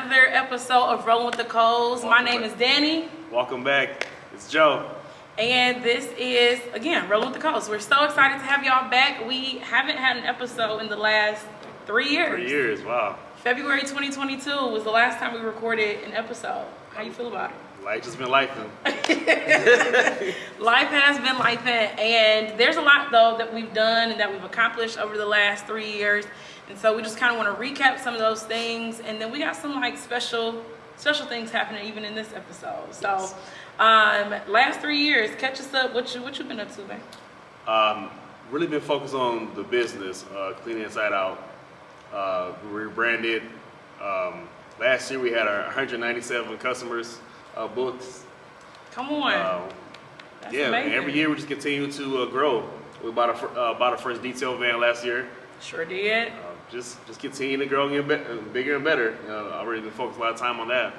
another episode of Rolling with the Coles. My name is Danny. Welcome back. It's Joe. And this is, again, Rolling with the Coles. We're so excited to have y'all back. We haven't had an episode in the last 3 years. 3 years, wow. February 2022 was the last time we recorded an episode. How you feel about it? Life just been lifing. Life has been like that, and there's a lot though that we've done and that we've accomplished over the last 3 years, and so we just kind of want to recap some of those things, and then we got some like special things happening even in this episode. So last 3 years, catch us up. What you been up to, man? Really been focused on the business, cleaning inside out. We rebranded. Last year we had our 197 customers booked. Come on. That's amazing. Every year we just continue to grow. We bought our first detail van last year. Sure did. Just continue to grow and get bigger and better. I've already been focused a lot of time on that.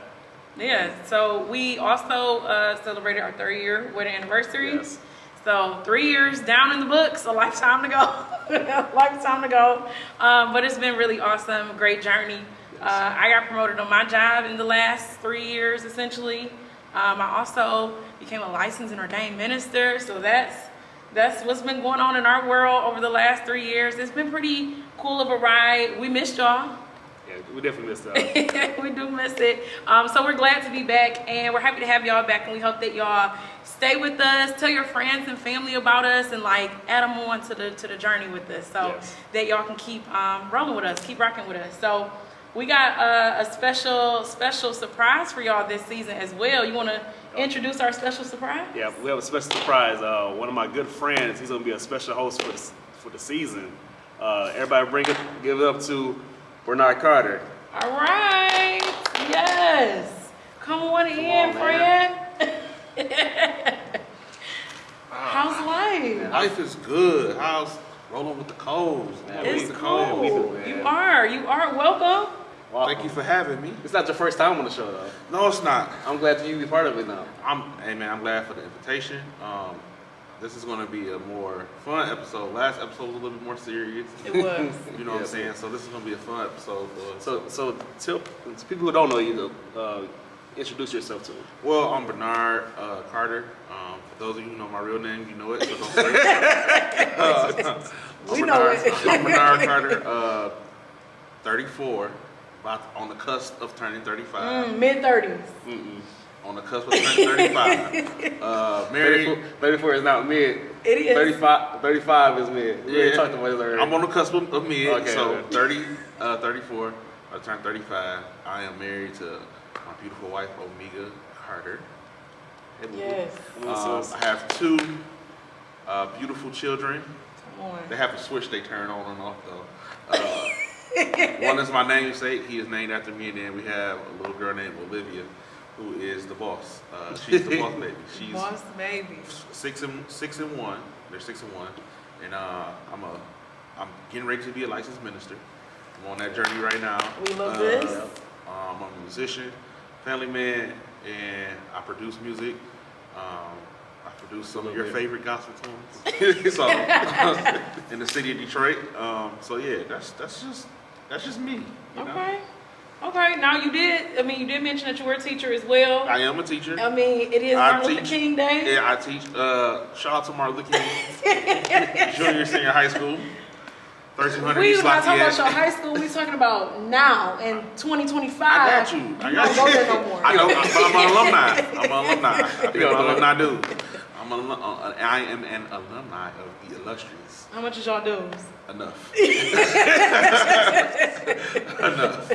Yeah, so we also celebrated our 3rd year wedding anniversary. Yes. So 3 years down in the books, a lifetime to go. But it's been really awesome, great journey. I got promoted on my job in the last 3 years, essentially. I also became a licensed and ordained minister, so that's what's been going on in our world over the last 3 years. It's been pretty cool of a ride. We missed y'all. Yeah, we definitely missed out. We do miss it. So we're glad to be back, and we're happy to have y'all back, and we hope that y'all stay with us, tell your friends and family about us, and like add them on to the journey with us, so that y'all can keep rolling with us, keep rocking with us. So we got a special surprise for y'all this season as well. You want to introduce our special surprise? Yeah, we have a special surprise. One of my good friends, he's going to be a special host for the season. Everybody give it up to Bernard Carter. All right. Yes. Come on in, friend. How's life? Life is good. How's rolling with the Coles? It's cool. You are welcome. Thank you for having me. It's not your first time on the show, though. No, it's not. I'm glad you be part of it now. I'm glad for the invitation. This is going to be a more fun episode. Last episode was a little bit more serious. It was. You know what I'm saying? So this is going to be a fun episode for us. So tell people who don't know you, introduce yourself to them. Well, I'm Bernard Carter. For those of you who know my real name, you know it. So don't say it. We know it. I'm Bernard Carter, 34, about on the cusp of turning 35. Mid-30s. On the cusp of turning 35. Married. 34 is not mid. It is. 35 is mid. We already talked about it already. I'm on the cusp of mid. Okay, so okay. 34. I turned 35. I am married to my beautiful wife, Omega Carter. Yes. I have 2 beautiful children. Come on. They have a switch they turn on and off though. One is my namesake. He is named after me, and then we have a little girl named Olivia, who is the boss. She's the boss baby. She's boss baby. 6 and 1. They're 6 and 1, and I'm getting ready to be a licensed minister. I'm on that journey right now. We love this. I'm a musician, family man, and I produce music. I produce some of your favorite gospel tunes. So in the city of Detroit. So yeah, that's just me. You know? Okay. Now you did mention that you were a teacher as well. I am a teacher. I mean, it is Martin Luther King Day. Yeah, I teach. Shout out to Martin Luther King. Junior, senior high school. 1300 We East not talking Lafayette. about your high school. We talking about now in 2025. I got you. You don't go there no more. I know, but I'm an alumni. I feel an alumni dude. I am an alumni of the illustrious. How much is y'all dues? Enough. Enough.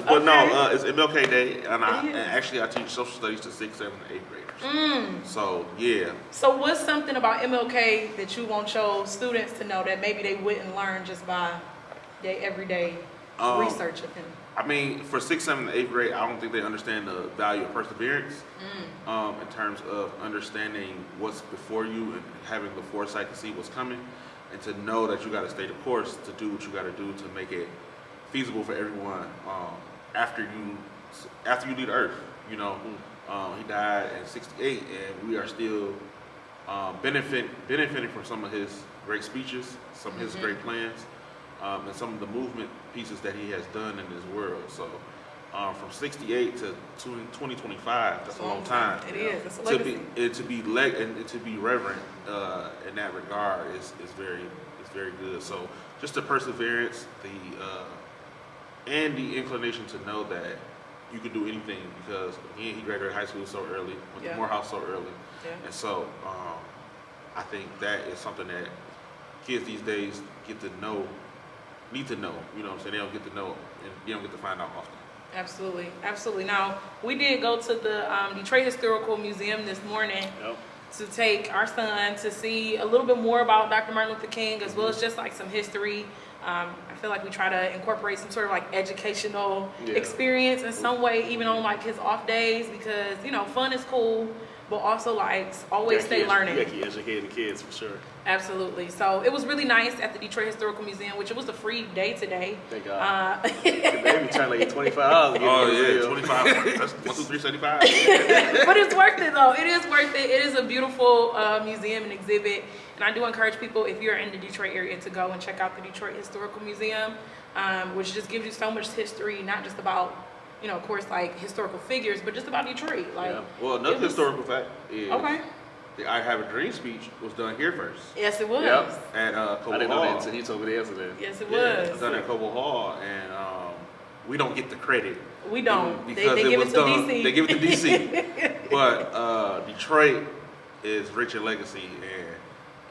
But no, it's MLK Day, and actually I teach social studies to 6th, 7th, and 8th graders. So yeah. So what's something about MLK that you want your students to know that maybe they wouldn't learn just by their everyday research of him? I mean, for 6th, 7th, and 8th grade, I don't think they understand the value of perseverance in terms of understanding what's before you and having the foresight to see what's coming, and to know that you got to stay the course to do what you got to do to make it feasible for everyone after you leave Earth. You know, he died in '68, and we are still benefiting from some of his great speeches, some of his great plans, and some of the movement pieces that he has done in this world. So from 68 to 2025. That's a long time. It is. It's a To legacy. be reverent in that regard is very good. So just the perseverance, and the inclination to know that you can do anything, because again, he graduated high school so early, went to Morehouse so early, and so I think that is something that kids these days need to know. You know what I'm saying? They don't get to know, and you don't get to find out often. Absolutely, absolutely. Now, we did go to the Detroit Historical Museum this morning to take our son to see a little bit more about Dr. Martin Luther King, as well as just like some history. I feel like we try to incorporate some sort of like educational experience in some way, even on like his off days, because, you know, fun is cool, but also like always stay learning. You got to keep educating the kids for sure. Absolutely. So it was really nice at the Detroit Historical Museum, which it was a free day today. Thank God. They be charging like $25. Oh yeah, 25. That's 1, 2, 3, 75. But it's worth it though. It is worth it. It is a beautiful museum and exhibit, and I do encourage people, if you're in the Detroit area, to go and check out the Detroit Historical Museum, which just gives you so much history, not just about, you know, of course, like historical figures, but just about Detroit. Like, well, another historical fact is the "I Have a Dream" speech was done here first. Yes, it was. Yep. At Cobo Hall. I didn't know that until he told me the answer then. Yes, it Yeah, it was. was done at Cobo Hall, and we don't get the credit. We don't. Because they it give was it to done. DC. They give it to DC. But Detroit is rich in legacy,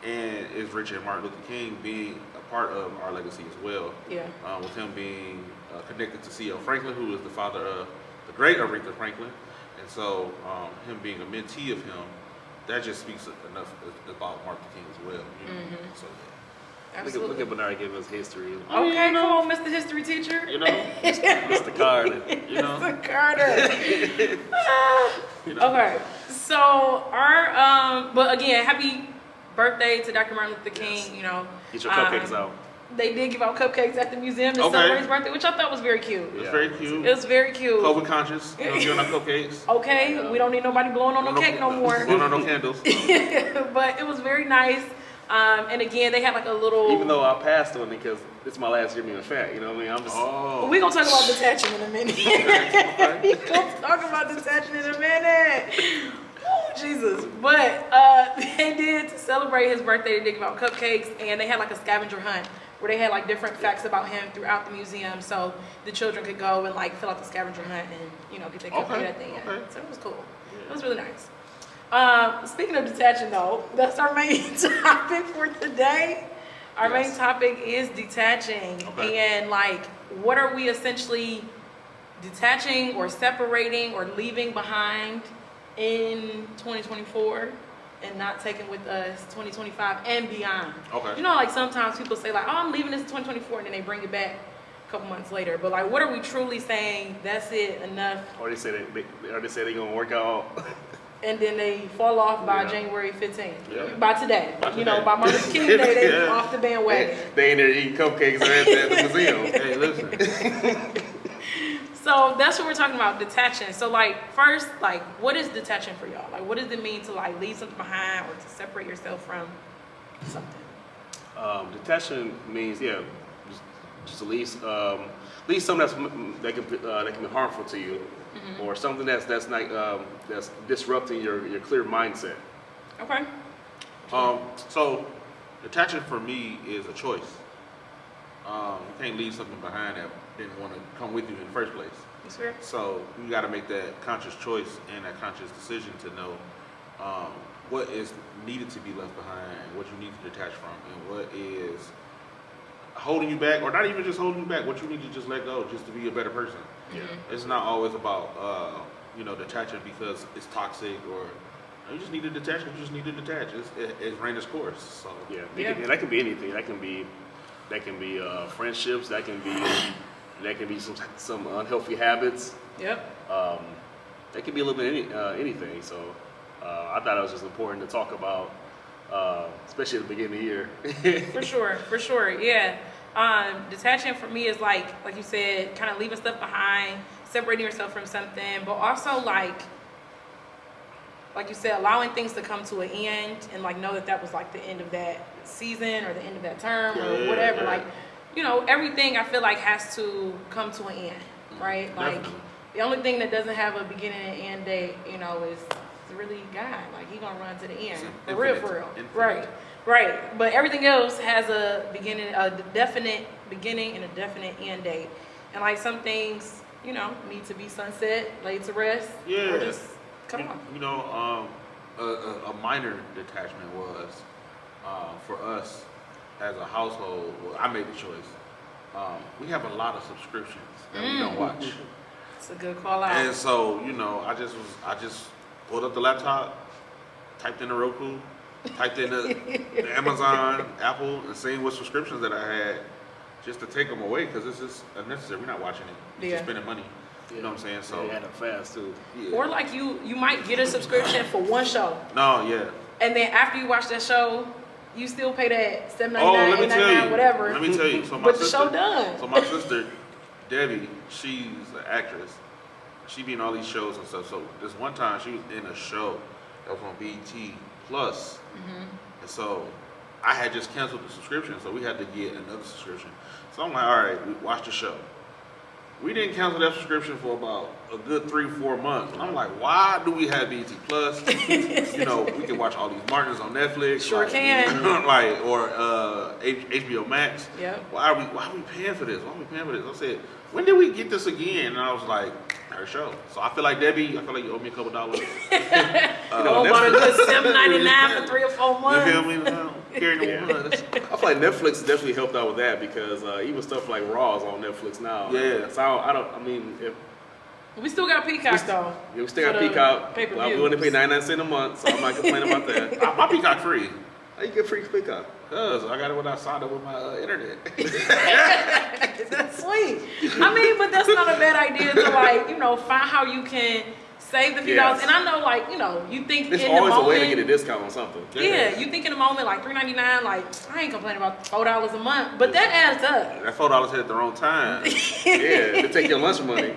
and is rich in Martin Luther King being a part of our legacy as well. Yeah. With him being connected to C.L. Franklin, who is the father of the great Aretha Franklin, and so him being a mentee of him, that just speaks enough about Martin Luther King as well. You know? So Absolutely. Look at Bernard giving us history. Okay, come on, Mr. History Teacher. you know, Mr. Carter. you know. Mr. Carter. Okay, so our but again, happy birthday to Dr. Martin Luther King. Yes. You know, Get your cupcakes out. They did give out cupcakes at the museum to Okay. celebrate his birthday, which I thought was very cute. It's very cute. It was very cute. COVID conscious. You know, giving out cupcakes. Okay, we don't need nobody blowing on no cake no more. Blowing on no candles. But it was very nice. And again, they had like a little. Even though I passed on it because it's my last year being fat, you know what I mean? I'm just. Oh. We're going to talk about detaching in a minute. We're going to talk about detaching in a minute. Oh, Jesus. But they did, to celebrate his birthday, they did give out cupcakes, and they had like a scavenger hunt where they had like different facts about him throughout the museum, so the children could go and like fill out the scavenger hunt and, you know, get their cupcake at the end. So it was cool. It was really nice. Speaking of detaching though, that's our main topic for today. Our main topic is detaching, and like, what are we essentially detaching or separating or leaving behind in 2024 and not taking with us 2025 and beyond. You know, like sometimes people say like, oh, I'm leaving this in 2024, and then they bring it back a couple months later. But like, what are we truly saying? That's it, enough. Or they say they're gonna work out. And then they fall off by January 15th. Yeah. By today. You know, by Martin Luther King Day, they off the bandwagon. They ain't there eating cupcakes or at the museum. Hey, listen. So that's what we're talking about, detaching. So like, first, like, what is detaching for y'all? Like, what does it mean to like leave something behind or to separate yourself from something? Detachment means, just to leave something that can be harmful to you, or something that's not that's disrupting your clear mindset. Okay. So detaching for me is a choice. You can't leave something behind that didn't want to come with you in the first place. That's fair. So you got to make that conscious choice and that conscious decision to know what is needed to be left behind, what you need to detach from, and what is holding you back, or not even just holding you back, what you need to just let go just to be a better person. It's not always about detaching because it's toxic, or you just need to detach. You just need to detach. It's ran its course. So And that can be anything. That can be friendships. That can be some unhealthy habits. Yep. That can be a little bit anything. So I thought it was just important to talk about, especially at the beginning of the year. For sure, yeah. Detaching for me is like you said, kind of leaving stuff behind, separating yourself from something, but also like you said, allowing things to come to an end, and like know that was like the end of that season or the end of that term or whatever. Like, you know, everything I feel like has to come to an end, right? Like, The only thing that doesn't have a beginning and end date, you know, is really God. Like, he gonna run to the end. For real, for real. Infinite. Right, right. But everything else has a beginning, a definite beginning and a definite end date. And like some things, you know, need to be sunset, laid to rest. Yeah. Or just come on. You know, a minor detachment was for us as a household. Well, I made the choice. We have a lot of subscriptions that we don't watch, It's a good call out. and so you know, I just pulled up the laptop, typed in the Roku, typed in the Amazon, Apple, and seeing what subscriptions that I had, just to take them away because it's just unnecessary. We're not watching it. It's just spending money. You know what I'm saying? So They had it fast too. yeah. Or like you might get a subscription for one show, No, yeah. and then after you watch that show, you still pay that $7.99, Oh, let me tell $8.99, you. whatever. Let me tell you. So my But the sister, show done. So my sister, Debbie, she's an actress. She be in all these shows and stuff. So this one time she was in a show that was on BET Plus, and so I had just canceled the subscription, so we had to get another subscription. So I'm like, all right, we watched the show. We didn't cancel that subscription for about a good 3-4 months. I'm like, why do we have BET Plus? You know, we can watch all these Martins on Netflix. Sure like, can. like, or HBO Max. Yep. Why are we paying for this? Why are we paying for this? I said, when did we get this again? And I was like, her show. So I feel like Debbie, I feel like you owe me a couple dollars. Oh, about a good $7.99 for 3 or 4 months. You feel me? Carrying the Yeah. one. I feel like Netflix definitely helped out with that because even stuff like Raw is on Netflix now. Yeah. So I mean, if We still got Peacock though. we still got For the Peacock, pay-per-views. well, we only pay 99 cents a month, so I'm not complaining about that. My Peacock free. How you get free Peacock? Cause I got it when I signed up with my internet. That's sweet. I mean, but that's not a bad idea to like, you know, find how you can save the few dollars. And I know, like, you know, you think There's in the always moment. a way to get a discount on something. Yeah, you think in the moment like $3.99, like I ain't complaining about $4 a month, but that adds up. That $4 hit at the wrong time. Yeah, to take your lunch money.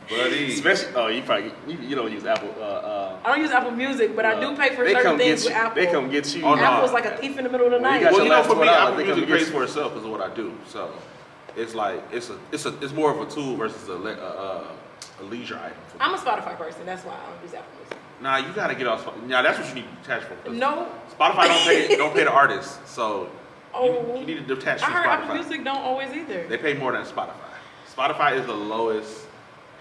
Buddy. Especially, you don't use Apple. I don't use Apple Music, but I do pay for They certain come things get with you. Apple. They come get you. Oh, no. Apple's like a thief in the middle of the Well, you night. got Well, your you know, last for me, $4, Apple they come Music get pays you. for itself because of what I do. So it's like it's more of a tool versus a leisure item. For me. I'm a Spotify person, that's why I don't use Apple Music. Nah, you gotta get off. Nah, that's what you need to detach from. 'cause No, Spotify don't pay the artists, so Oh. you need to detach I from heard Spotify. Apple Music don't always either. They pay more than Spotify. Spotify is the lowest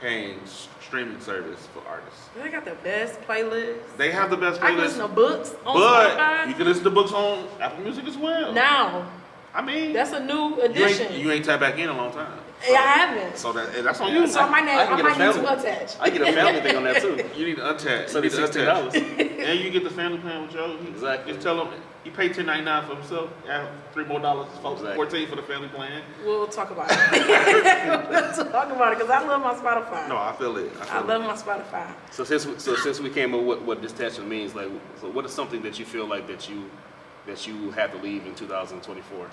paying streaming service for artists. They got the best playlists. They have the best I can listen playlists, to books on but Spotify. you can listen to books on Apple Music as well. Now, I mean, that's a new you addition. ain't tapped back in a long time. Yeah, I haven't. So that's on you. So I might I can need get a to family. attach. I get a family thing on that too. You need to untap. So You need it's to untap. $16. And you get the family plan with Joe. Exactly. Just tell him he paid $10.99 for himself. Add $3 more, folks. Exactly. 14 for the family plan. We'll talk about it. We'll talk about it because I love my Spotify. No, I feel it. I love my Spotify. So since we came up with what detachment means, like, so what is something that you feel like that you have to leave in 2024?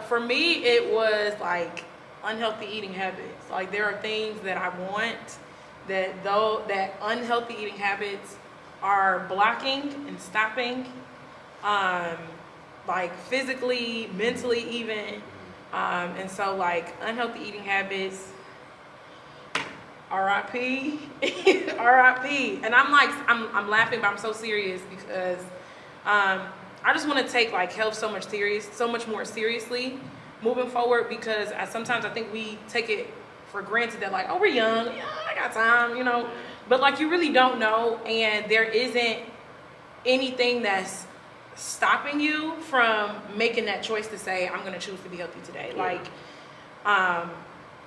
For me, it was like unhealthy eating habits. Like there are things that I want that unhealthy eating habits are blocking and stopping, like physically, mentally, even. And so like unhealthy eating habits. R.I.P. R.I.P. And I'm laughing, but I'm so serious because I just want to take like health so much more seriously moving forward because sometimes I think we take it for granted that like, oh, we're young, yeah, I got time, you know, but like you really don't know, and there isn't anything that's stopping you from making that choice to say I'm going to choose to be healthy today. Yeah. Like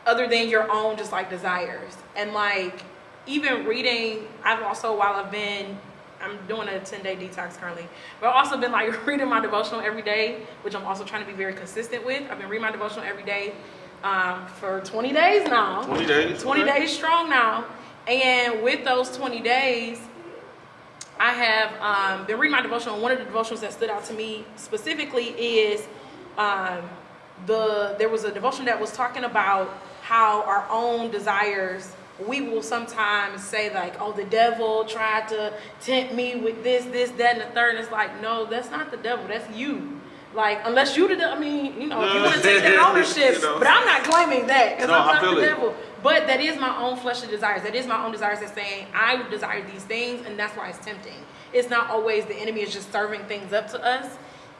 other than your own just like desires. And like even reading, I've also, while I'm doing a 10-day detox currently, but I've also been like reading my devotional every day, which I'm also trying to be very consistent with. I've been reading my devotional every day for 20 days now. 20 days. 20 okay. days strong now. And with those 20 days, I have been reading my devotional. One of the devotionals that stood out to me specifically is there was a devotion that was talking about how our own desires, we will sometimes say like, oh, the devil tried to tempt me with this, that, and the third. And it's like, no, that's not the devil. That's you. Like, unless you did, I mean, you know, if you want to take that ownership, You know. but I'm not claiming that because No, I'm I not feel the it. devil. But that is my own fleshly desires. That is my own desires that's saying, I desire these things, and that's why it's tempting. It's not always the enemy is just serving things up to us.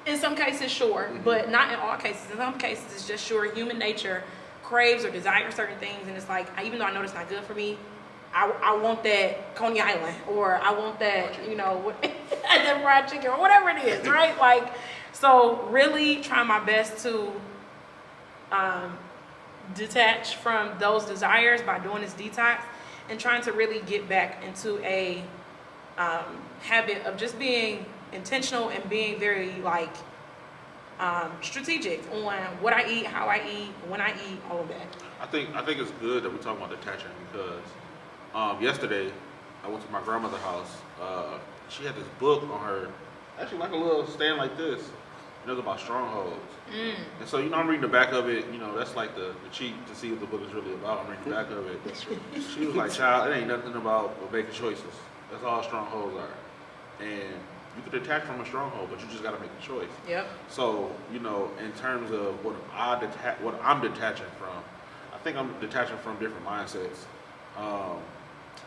In some cases, sure, but not in all cases. In some cases, it's just sure human nature craves or desires certain things, and it's like, even though I know it's not good for me, I want that Coney Island, or I want that, you know, that fried chicken, or whatever it is, right? Like, so really trying my best to detach from those desires by doing this detox, and trying to really get back into a habit of just being intentional and being very like strategic on what I eat, how I eat, when I eat, all of that. I think it's good that we talk about detaching because yesterday I went to my grandmother's house. She had this book on her, actually like a little stand like this. And it was about strongholds. And so, you know, I'm reading the back of it. You know, that's like the cheat to see what the book is really about. I'm reading the back of it. She was like, child, it ain't nothing about making choices. That's all strongholds are. And you could detach from a stronghold, but you just got to make a choice. Yep. So, you know, in terms of what I'm detaching from, I think I'm detaching from different mindsets.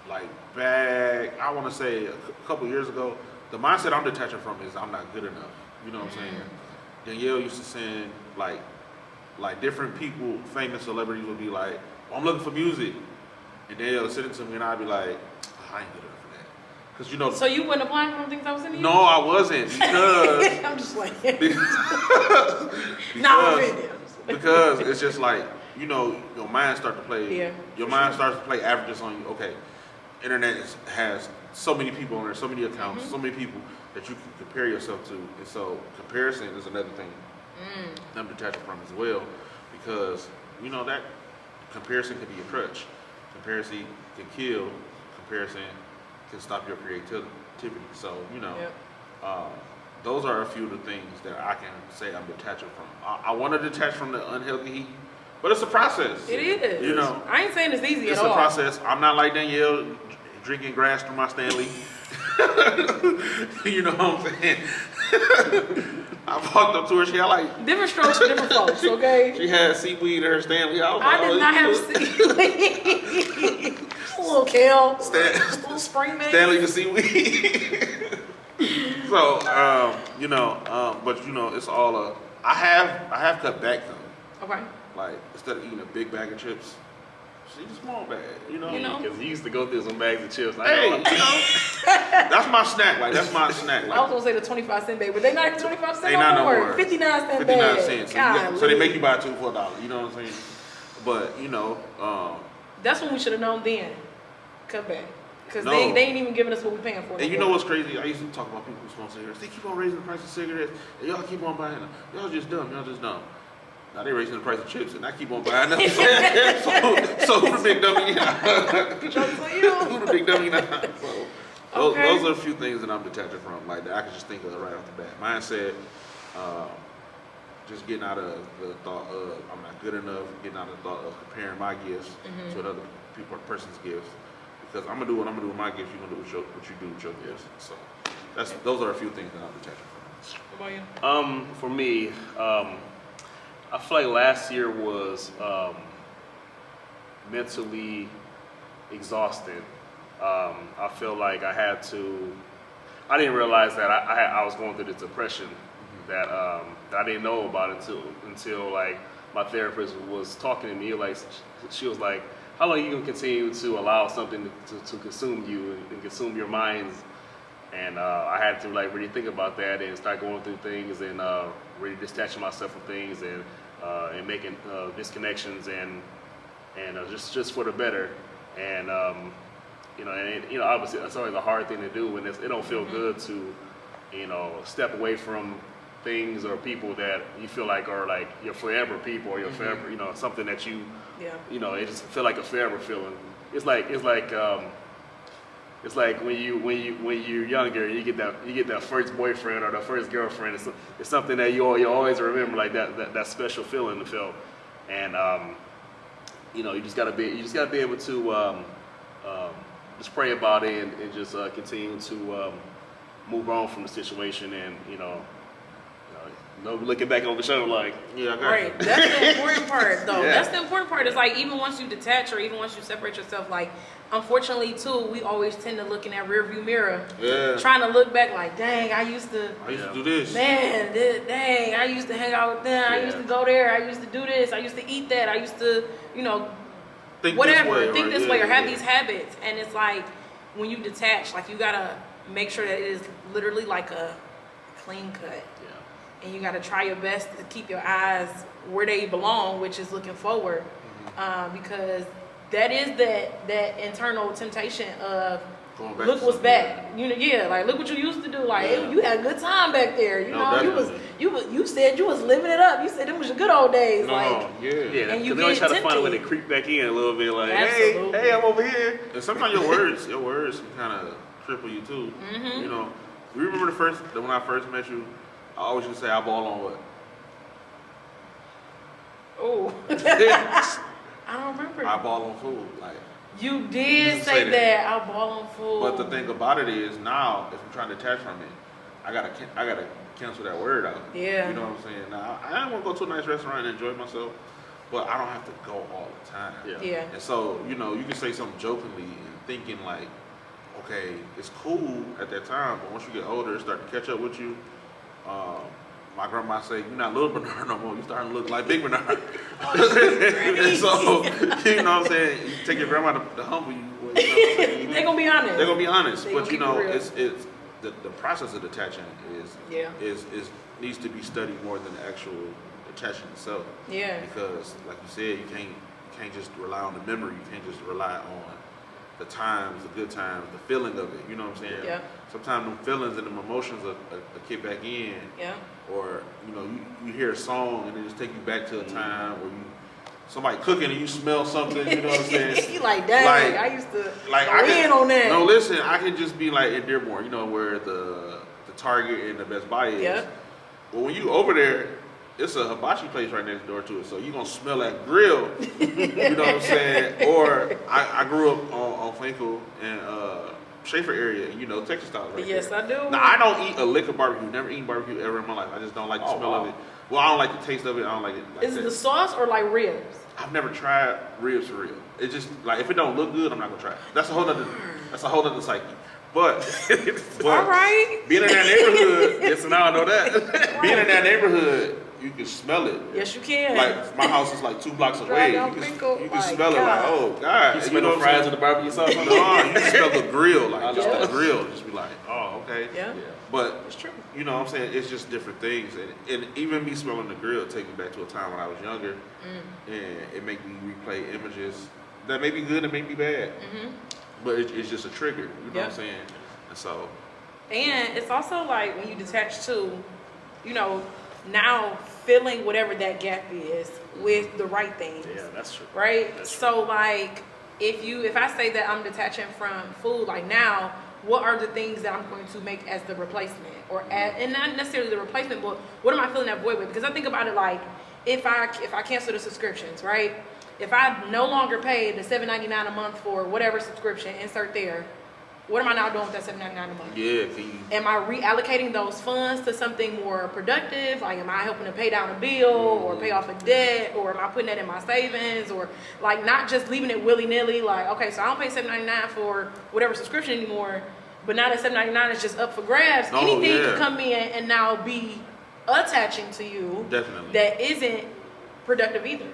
Like back, I want to say a couple years ago, the mindset I'm detaching from is I'm not good enough. You know what I'm saying? Danielle used to send like different people, famous celebrities would be like, well, I'm looking for music, and Danielle would send it to me, and I'd be like, oh, I ain't good enough for that, because you know. So you wouldn't apply for them things I was sending you? No, I wasn't because I'm just like, because it's just like, you know, your mind starts to play. Yeah, your mind starts to play averages on you. Okay, internet has so many people on there, so many accounts, so many people that you can compare yourself to, and so comparison is another thing I'm detaching from as well, because you know that comparison can be a crutch. Comparison can kill. Comparison can stop your creativity. So you know, those are a few of the things that I can say I'm detaching from. I want to detach from the unhealthy heat, but it's a process. it is. You know, I ain't saying it's easy it's at all. a process. I'm not like Danielle drinking grass through my Stanley. You know what I'm saying? I walked up to her. She had like Different strokes for different folks. Okay. she had seaweed in her Stanley. I was I like, did oh, not have you seaweed. A little kale, a Stan- little spring mix. Stanley the seaweed. So you know, but you know, it's all I have cut back though. Okay. Like instead of eating a big bag of chips, just eat a small bag. You know. You know? Because he used to go through some bags of chips. Hey, you know, that's my snack. Like that's my snack. Like, I was gonna say the 25-cent bag, but they not 25 cents They not no more. 59-cent 59 bag. cents. God, So they make you buy two for $1. You know what I'm saying? But you know, that's when we should have known then. Cut back. Because No. they ain't even giving us what we paying for. and you know what's crazy? I used to talk about people who smoke cigarettes. They keep on raising the price of cigarettes, and y'all keep on buying them. Y'all just dumb. Y'all just dumb. Now they raising the price of chips, and I keep on buying them. So who the big dummy now? Jokes on you. Who the big dummy now? So Okay. those are a few things that I'm detaching from, like that I can just think of right off the bat. Mindset, just getting out of the thought of I'm not good enough, getting out of the thought of comparing my gifts to another person's gifts. Because I'm gonna do what I'm gonna do with my gifts, you're gonna do what you do with your gifts. So those are a few things that I'm detaching from. What about you? For me, I feel like last year was mentally exhausting. I feel like I didn't realize that I was going through this depression that I didn't know about until like my therapist was talking to me. Like she was like, how long are you gonna continue to allow something to consume you and consume your minds? And I had to like really think about that and start going through things and really detaching myself from things and making disconnections and just for the better. And obviously it's always a hard thing to do when it don't feel good to step away from things or people that you feel like are like your forever people or your forever something that you it just feel like a forever feeling. It's like when you're younger, you get that first boyfriend or the first girlfriend. It's something that you always remember, like that special feeling to feel. And you just gotta be able to just pray about it and just continue to move on from the situation and No looking back on the show like, Yeah, I got Right. you. That's the important part, though. Yeah. That's the important part. Is like even once you detach or even once you separate yourself, like unfortunately too, we always tend to look in that rearview mirror, Yeah. trying to look back like, dang, I used to, I used to do this. man, dang, I used to hang out with them. I Yeah. used to go there. I used to do this. I used to eat that. I used to, you know, Think whatever, this way, think or- this yeah, way or have yeah. these habits. And it's like when you detach, like you gotta make sure that it is literally like a clean cut. yeah. And you got to try your best to keep your eyes where they belong, which is looking forward, because that is that internal temptation of Going back look to what's something, back. You know, yeah, like look what you used to do. Like Yeah. you had a good time back there. You No, know, definitely. you said you was living it up. You said them was your good old days. No, Like yeah. Yeah, And you because they always get try to find a way to tempted. creep back in a little bit, like, Absolutely. hey, I'm over here. And sometimes your words can kind of cripple you too. Mm-hmm. You know, you remember when I first met you, I always used to say I ball on what? oh, I I don't remember. ball on food. Like, You did You say say that. that. I'll ball on food. but the thing about it is now, if I'm trying to detach from it, I gotta cancel that word out. Yeah. You know what I'm saying? Now I don't want to go to a nice restaurant and enjoy myself, but I don't have to go all the time. Yeah. Yeah. And so, you know, you can say something jokingly and thinking like, okay, it's cool at that time, but once you get older, it start to catch up with you. My grandma say, you're not little Bernard no more, you starting to look like Big Bernard. And so, you know what I'm saying? You take your grandma to humble you. Well, you know what I'm saying? They're gonna be honest. They're gonna be honest, They but gonna you keep it know, real. it's the process of detaching Yeah. is needs to be studied more than the actual detaching itself. Yeah. Because, like you said, you can't just rely on the memory. You can't just rely on the times, the good times, the feeling of it. You know what I'm saying? Yeah. Sometimes them feelings and them emotions will kick back in, Yeah. or you know, you hear a song and it just take you back to a time where somebody cooking and you smell something. You know what I'm saying? You like that? Like- I used to Like go I can, in on that. No, listen, I can just be like in Dearborn, you know, where the Target and the Best Buy is. Yeah. Well, when you over there, it's a hibachi place right next door to it, so you gonna smell that grill. You know what I'm saying? Or I grew up on Finkel and Schaefer area, and you know, Texas style right Yes, there. I do. Now I don't eat a lick of barbecue. Never eaten barbecue ever in my life. I just don't like the Oh, smell wow. of it. Well, I don't like the taste of it. I don't like it. Like Is it that. the sauce or like ribs? I've never tried ribs for real. It's just like if it don't look good, I'm not gonna try it. That's a whole other psyche. But, All right. being in that neighborhood, Yes, now I know that. being in that neighborhood, you can smell it. Yes, you can. Like my house is like 2 blocks Drive away. down You Finkel, can my smell it like, God. oh God. You And smell know the what I'm fries saying? with the barbecue sauce on No, it? you can smell the grill, like I just know. the grill. Just be like, oh, okay. Yeah. Yeah. But It's true. you know what I'm saying? It's just different things. And even me smelling the grill take me back to a time when I was younger. And it make me replay images that may be good and may be bad. But it's just a trigger. You know what Yeah. I'm saying? And so, And it's also like when you detach to, you know, now filling whatever that gap is with the right things. Yeah, that's true. Right? That's So like if I say that I'm detaching from food, like now, what are the things that I'm going to make as the replacement? Or and not necessarily the replacement, but what am I filling that void with? Because I think about it like if I cancel the subscriptions, right? If I no longer pay the $7.99 a month for whatever subscription, insert there, what am I now doing with that $7.99 a month? yeah, can you Am I reallocating those funds to something more productive? Like, am I helping to pay down a bill or pay off a debt? Or am I putting that in my savings? Or, like, not just leaving it willy-nilly, like, okay, so I don't pay $7.99 for whatever subscription anymore, but now that $7.99 is just up for grabs. Oh, Anything yeah. could come in and now be attaching to you definitely. that isn't productive either.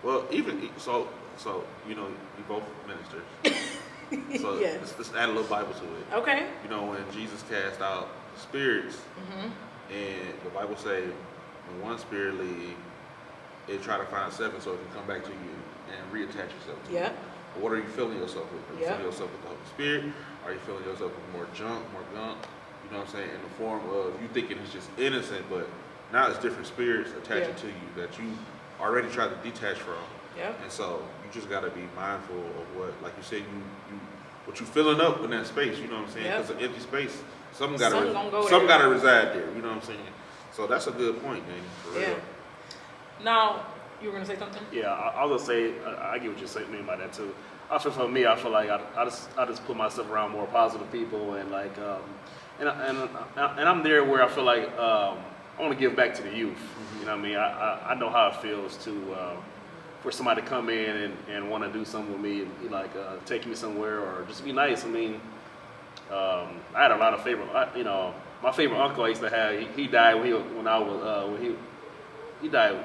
Well, even so, you know, you both ministers. So Yes. let's add a little Bible to it. Okay. You know, when Jesus cast out spirits, Mm-hmm. and the Bible say, when one spirit leave, it try to find seven so it can come back to you and reattach yourself to Yeah. it. But what are you filling yourself with? Are you Yeah. filling yourself with the Holy Spirit? Are you filling yourself with more junk, more gunk? You know what I'm saying? In the form of you thinking it's just innocent, but now it's different spirits attaching Yeah. to you that you already tried to detach from. Yeah. And so you just got to be mindful of what, like you said, what you filling up in that space. You know what I'm saying? Yeah. Because an empty space, something Something gonna go got there. to reside there. You know what I'm saying? So that's a good point, Danny. For Yeah. real. Now, you were going to say something? Yeah, I was gonna say I get what you're saying, mean by that too. I feel for me, I feel like I just put myself around more positive people and like and I'm there where I feel like want to give back to the youth. You know what I mean? I know how it feels to for somebody to come in and want to do something with me, and like take me somewhere or just be nice. I mean, I had a lot of favorite. My favorite uncle I used to have. He died when he died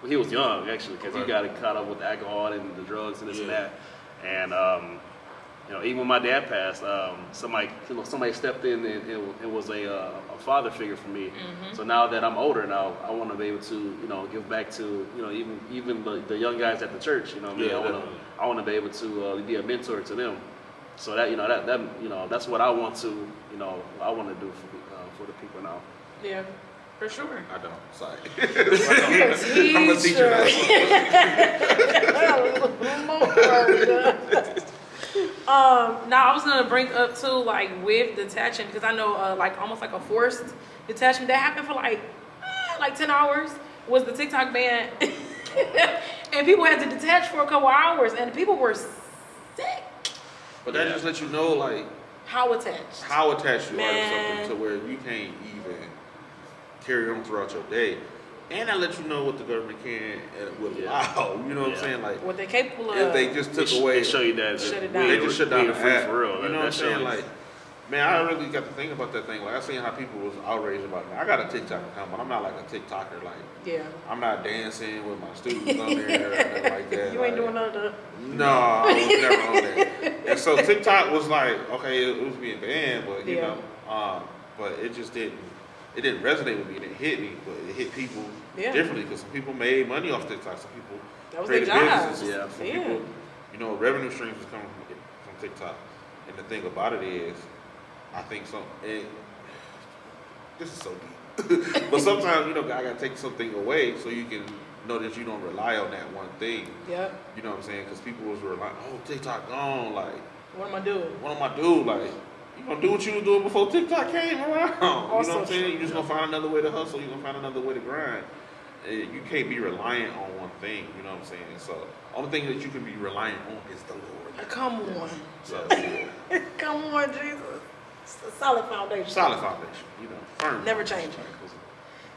when he was young, actually, because he got caught up with the alcohol and the drugs and this and that. And even when my dad passed, somebody stepped in and was a father figure for me. So now that I'm older now, I want to be able to give back to even the young guys at the church. You know what I mean? I want to be able to be a mentor to them. So that's what I want to do for the people now. Yeah. For sure. I don't. Sorry. I'm a teacher. Now I was gonna bring up too, like with detachment, because I know almost like a forced detachment that happened for like 10 hours was the TikTok ban, and people had to detach for a couple hours, and people were sick. But that just lets you know, like, how attached you are to something to where you can't even carry on throughout your day. And that lets you know what the government can and will allow. You know what I'm saying? Like, what they're capable of. If they just took away, they show you that shut it down. They just shut down the free app. for real. You know what I'm saying? Like, man, I really got to think about that thing. Like, I seen how people was outraged about it. I got a TikTok account, but I'm not like a TikToker. Like, I'm not dancing with my students on there or nothing like that. You ain't doing none of the. No, I was never on that. And so TikTok was like, okay, it was being banned, but you know, but it just didn't. It didn't resonate with me. It didn't hit me, but it hit people differently because some people made money off TikTok. Some people created businesses. Yeah. Some people, revenue streams is coming from TikTok. And the thing about it is, I think this is so deep. But sometimes, I gotta take something away so you can know that you don't rely on that one thing. Yep. You know what I'm saying? Because people was relying, TikTok gone. Like, what am I doing? What am I doing? Like, you gonna do what you was doing before TikTok came around. You know what I'm saying? You just gonna find another way to hustle. You gonna find another way to grind. You can't be reliant on one thing. You know what I'm saying? So, the only thing that you can be reliant on is the Lord. Come on. So, come on, Jesus. It's a solid foundation. Solid foundation. Firm. Never change it.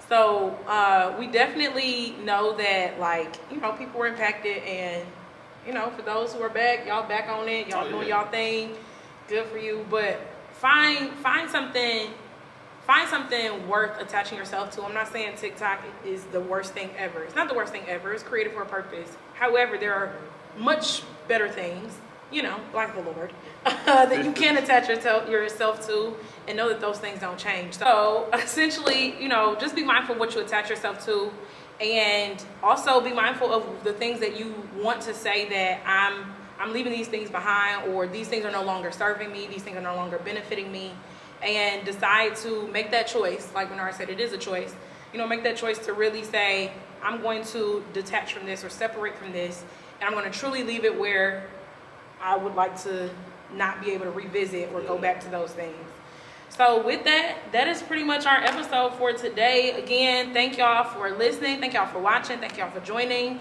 So we definitely know that, people were impacted, and for those who are back, y'all back on it, y'all doing y'all thing. Good for you, but find something worth attaching yourself to. I'm not saying TikTok is the worst thing ever. It's not the worst thing ever. It's created for a purpose. However, there are much better things, like the Lord, that you can attach yourself to, and know that those things don't change. So essentially, just be mindful of what you attach yourself to, and also be mindful of the things that you want to say that I'm leaving these things behind, or these things are no longer serving me, these things are no longer benefiting me, and decide to make that choice. Like Bernard said, it is a choice. Make that choice to really say, I'm going to detach from this or separate from this, and I'm going to truly leave it where I would like to not be able to revisit or go back to those things. So with that is pretty much our episode for today. Again, thank y'all for listening. Thank y'all for watching. Thank y'all for joining.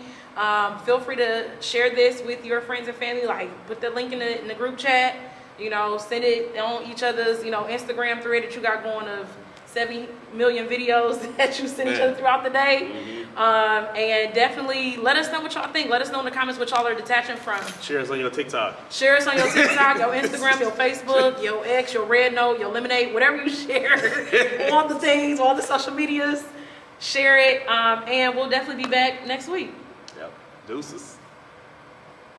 Feel free to share this with your friends and family. Like, put the link in the group chat. Send it on each other's, Instagram thread that you got going of 7 million videos that you send each other throughout the day. And definitely let us know what y'all think. Let us know in the comments what y'all are detaching from. Share us on your TikTok. Share us on your TikTok, your Instagram, your Facebook, your X, your Red Note, your Lemonade, whatever you share. All the things, all the social medias. Share it. And we'll definitely be back next week. Yep. Deuces.